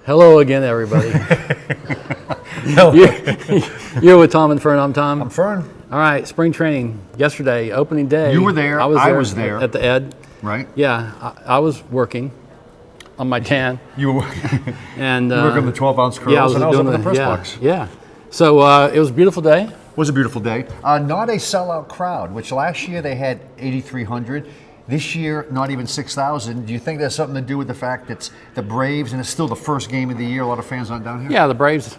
Hello again, everybody. You're with Tom and Fern. I'm Tom. I'm Fern. All right, spring training yesterday, opening day. You were there. I was there at the Ed. Right. Yeah, I was working on my tan. You were and you worked on the 12-ounce curls, yeah, I was and I was up doing in the press box. Yeah. So it was a beautiful day. It was a beautiful day. Not a sellout crowd, which last year they had 8,300. This year, not even 6,000. Do you think there's something to do with the fact it's the Braves and it's still the first game of the year? A lot of fans aren't down here? Yeah, the Braves,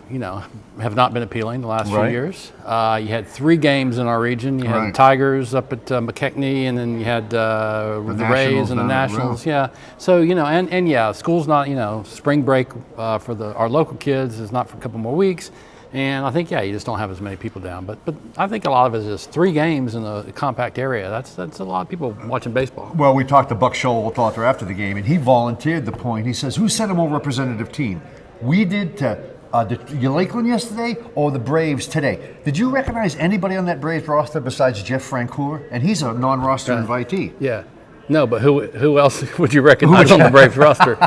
have not been appealing the last few years. You had 3 games in our region. You had the Tigers up at McKechnie, and then you had the Rays and the Nationals. Yeah. So, and yeah, school's not, spring break for our local kids is not for a couple more weeks. And I think, you just don't have as many people down. But I think a lot of it is 3 games in a compact area. That's a lot of people watching baseball. Well, we talked to Buck Showalter after the game, and he volunteered the point. He says, who sent a more representative team? We did to Lakeland yesterday or the Braves today? Did you recognize anybody on that Braves roster besides Jeff Francoeur? And he's a non-roster invitee. Yeah. No, but who else would you recognize on the Braves roster?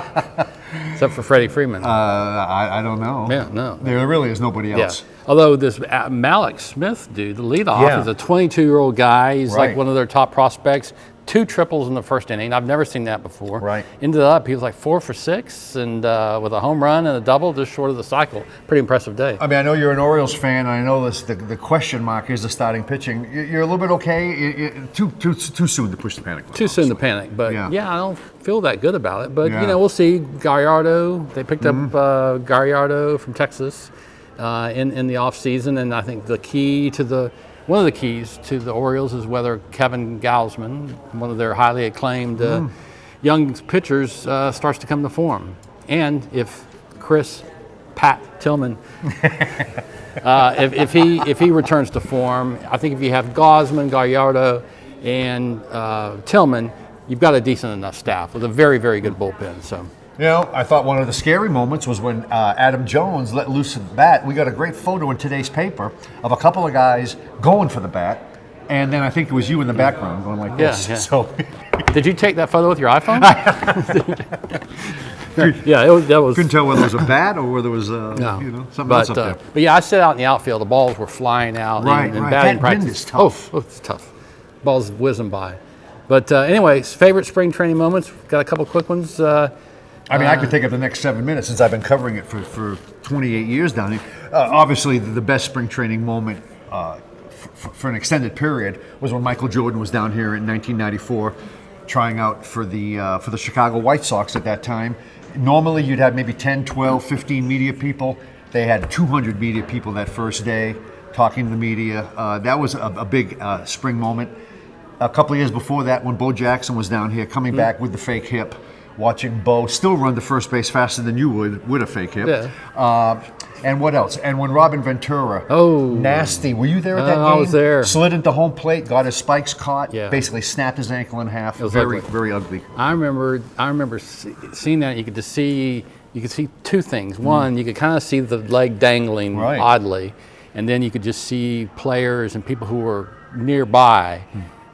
Except for Freddie Freeman. I don't know. Yeah, no. There really is nobody else. Yeah. Although this Malik Smith dude, the leadoff, is a 22-year-old guy. He's like one of their top prospects. 2 triples in the first inning. I've never seen that before. Right. Ended up, he was like 4 for 6, and with a home run and a double just short of the cycle. Pretty impressive day. I mean, I know you're an Orioles fan. And I know the question mark is the starting pitching. You're a little bit okay. Too soon to push the panic button. Too soon to panic, but I don't feel that good about it. But we'll see. Gallardo, they picked up Gallardo from Texas in the off season, and I think one of the keys to the Orioles is whether Kevin Gausman, one of their highly acclaimed young pitchers, starts to come to form. And if Pat Tillman, if he returns to form, I think if you have Gausman, Gallardo, and Tillman, you've got a decent enough staff with a very, very good bullpen. So. I thought one of the scary moments was when Adam Jones let loose the bat. We got a great photo in today's paper of a couple of guys going for the bat, and then I think it was you in the background going like this. Yeah. So, did you take that photo with your iPhone? That was. Couldn't tell whether it was a bat or whether it was something else up there. But I sat out in the outfield. The balls were flying out. Right. Batting practice is tough. Oh, it's tough. Balls whizzing by. But anyways, favorite spring training moments. Got a couple quick ones. I could take up the next 7 minutes since I've been covering it for 28 years down here. Obviously, the best spring training moment for an extended period was when Michael Jordan was down here in 1994 trying out for the Chicago White Sox at that time. Normally, you'd have maybe 10, 12, 15 media people. They had 200 media people that first day talking to the media. That was a big spring moment. A couple of years before that, when Bo Jackson was down here coming back with the fake hip, watching Bo still run to first base faster than you would with a fake hip. Yeah. And what else? And when Robin Ventura, nasty, were you there at that game? I was there. Slid into home plate, got his spikes caught, basically snapped his ankle in half. It was very, ugly. very ugly. I remember seeing that. You could see 2 things. One, you could kind of see the leg dangling oddly, and then you could just see players and people who were nearby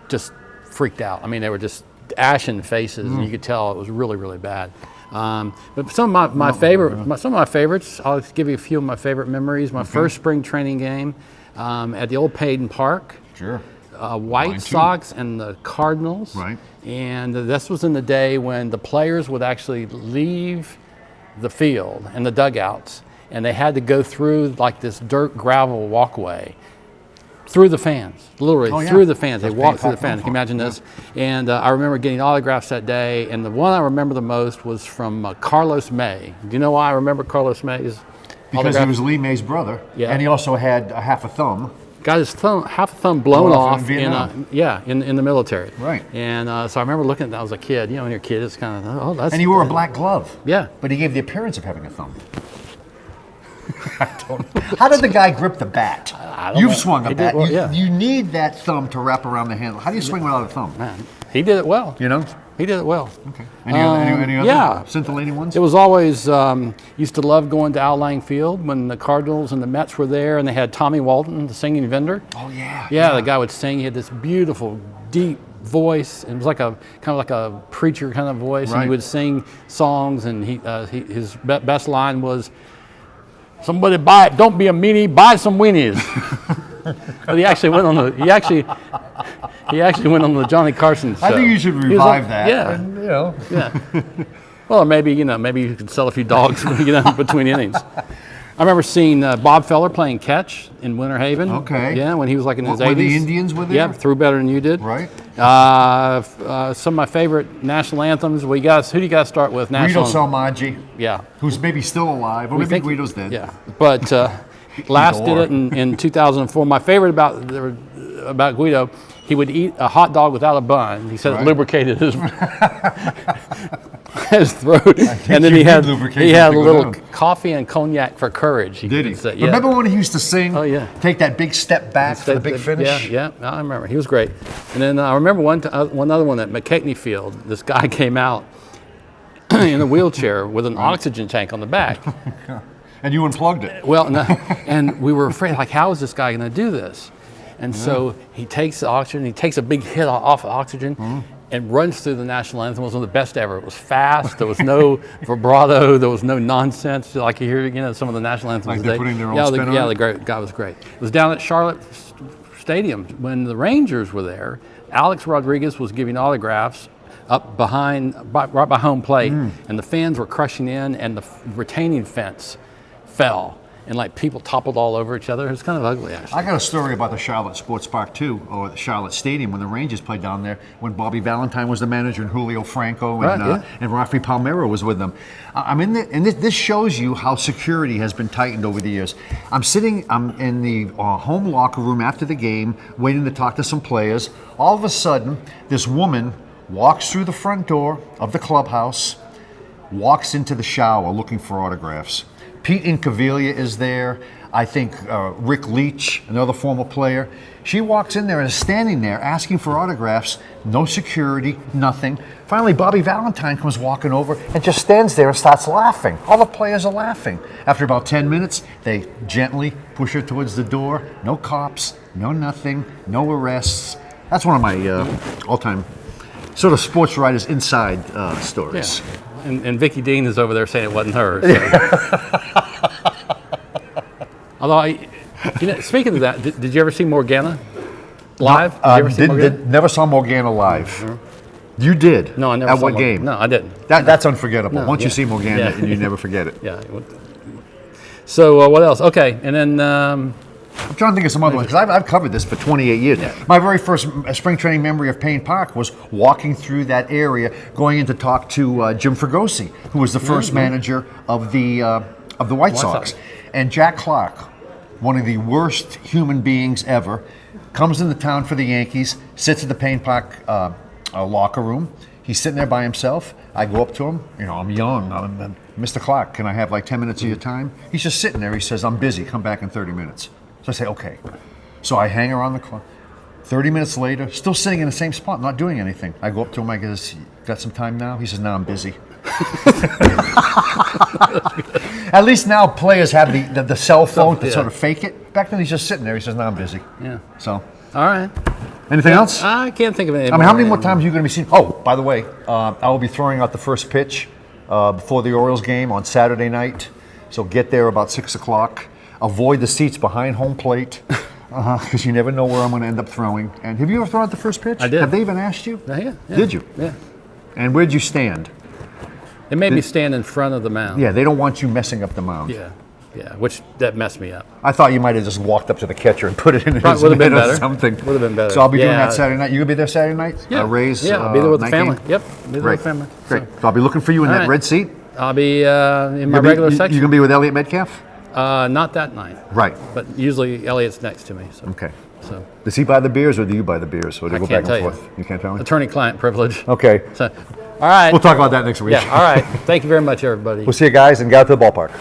just freaked out. I mean, they were just ashen faces, and you could tell it was really, really bad. But some of my favorites. I'll give you a few of my favorite memories. My first spring training game at the old Payton Park. Sure. White Sox and the Cardinals. Right. And this was in the day when the players would actually leave the field and the dugouts, and they had to go through like this dirt gravel walkway. Through the fans, literally through the fans. They walked through the fans. Can you imagine this? And I remember getting autographs that day, and the one I remember the most was from Carlos May. Do you know why I remember Carlos May's Because he was Lee May's brother, and he also had a half a thumb. Got his half a thumb blown off in Vietnam. In the military. Right. And so I remember looking at that. I was a kid. When you're a kid, it's kind of that's. And he wore a black glove. Yeah. But he gave the appearance of having a thumb. I don't know. How did the guy grip the bat? You've swung a bat. You need that thumb to wrap around the handle. How do you swing without a thumb? Man, he did it well. He did it well. Okay. Any other scintillating ones? It was always, used to love going to Al Lang Field when the Cardinals and the Mets were there, and they had Tommy Walton, the singing vendor. Oh, yeah. Yeah, the guy would sing. He had this beautiful, deep voice. It was like a kind of like a preacher kind of voice, and he would sing songs. And his best line was, "Somebody buy it. Don't be a meanie. Buy some weenies." But he actually went on the Johnny Carson show. I think you should revive that. Yeah. And, you know. Yeah. Well, or maybe you could sell a few dogs between innings. I remember seeing Bob Feller playing catch in Winter Haven. Okay. Yeah, when he was like in his 80s. When the Indians were there? Yeah, threw better than you did. Right. Some of my favorite national anthems. Who do you guys start with? Guido Salmaggi. Yeah. Who's maybe still alive, or maybe Guido's dead. Yeah. But Last did it in 2004. My favorite about Guido, he would eat a hot dog without a bun. He said it lubricated his his throat, and then he had a little coffee and cognac for courage. Did he? Say, yeah. Remember when he used to sing? Oh yeah. Take that big step back for the big finish. Yeah, I remember. He was great. And then I remember one other one at McKechnie Field. This guy came out in a wheelchair with an oxygen tank on the back. And you unplugged it. Well, no, and we were afraid, like, how is this guy going to do this? And so he takes the oxygen, he takes a big hit off of oxygen, and runs through the national anthem. It was one of the best ever. It was fast. There was no vibrato. There was no nonsense like you hear, some of the national anthems. Like they're putting their own spin on it? Yeah, the guy was great. It was down at Charlotte Stadium when the Rangers were there. Alex Rodriguez was giving autographs up right by home plate, and the fans were crushing in, and the retaining fence fell, and like people toppled all over each other. It was kind of ugly, actually. I got a story about the Charlotte Sports Park too, or the Charlotte Stadium when the Rangers played down there, when Bobby Valentine was the manager and Julio Franco and Rafi Palmeiro was with them. And this shows you how security has been tightened over the years. I'm in the home locker room after the game, waiting to talk to some players. All of a sudden, this woman walks through the front door of the clubhouse, walks into the shower looking for autographs. Pete Incaviglia is there. I think Rick Leach, another former player. She walks in there and is standing there asking for autographs. No security, nothing. Finally, Bobby Valentine comes walking over and just stands there and starts laughing. All the players are laughing. After about 10 minutes, they gently push her towards the door. No cops, no nothing, no arrests. That's one of my all-time sort of sports writers inside stories. Yeah. And Vicky Dean is over there saying it wasn't her. So. Although, speaking of that, did you ever see Morgana live? Did you ever see Morgana? Never saw Morgana live. Mm-hmm. You did? No, I never saw At what game? No, I didn't. That's unforgettable. Once you see Morgana, you never forget it. Yeah. So what else? Okay, and then... I'm trying to think of some other ones, because I've covered this for 28 years. Yeah. My very first spring training memory of Payne Park was walking through that area, going in to talk to Jim Fregosi, who was the first manager of the White Sox. And Jack Clark, one of the worst human beings ever, comes into town for the Yankees, sits at the Payne Park locker room. He's sitting there by himself. I go up to him. I'm young. I'm Mr. Clark, can I have like 10 minutes of your time? He's just sitting there. He says, I'm busy. Come back in 30 minutes. So I say, okay. So I hang around the clock. 30 minutes later, still sitting in the same spot, not doing anything. I go up to him, I guess, got some time now? He says, no, I'm busy. At least now players have the cell phone to sort of fake it. Back then he's just sitting there, he says, no, I'm busy. Yeah. So. All right. Anything else? I can't think of anything. How many more times are you going to be seen? Oh, by the way, I will be throwing out the first pitch before the Orioles game on Saturday night. So get there about 6 o'clock. Avoid the seats behind home plate, because you never know where I'm going to end up throwing. And have you ever thrown out the first pitch? I did. Have they even asked you? Yeah. Did you? Yeah. And where'd you stand? They made me stand in front of the mound. Yeah, they don't want you messing up the mound. Yeah, which that messed me up. I thought you might have just walked up to the catcher and put it in his mitt or something. Would have been better. So I'll be doing that Saturday night. You gonna be there Saturday night? Yeah. Rays. Yeah, I'll be there with the family. Game? Yep, be there with the family. Great. So I'll be looking for you in that red seat. I'll be in my regular section. You gonna be with Elliot Metcalf? Not that night. Right. But usually Elliot's next to me. So. Okay. So. Does he buy the beers or do you buy the beers? Or do you go back and forth? You. You can't tell me? Attorney-client privilege. Okay. So, all right. We'll talk about that next week. Yeah, all right. Thank you very much, everybody. We'll see you guys and get out to the ballpark.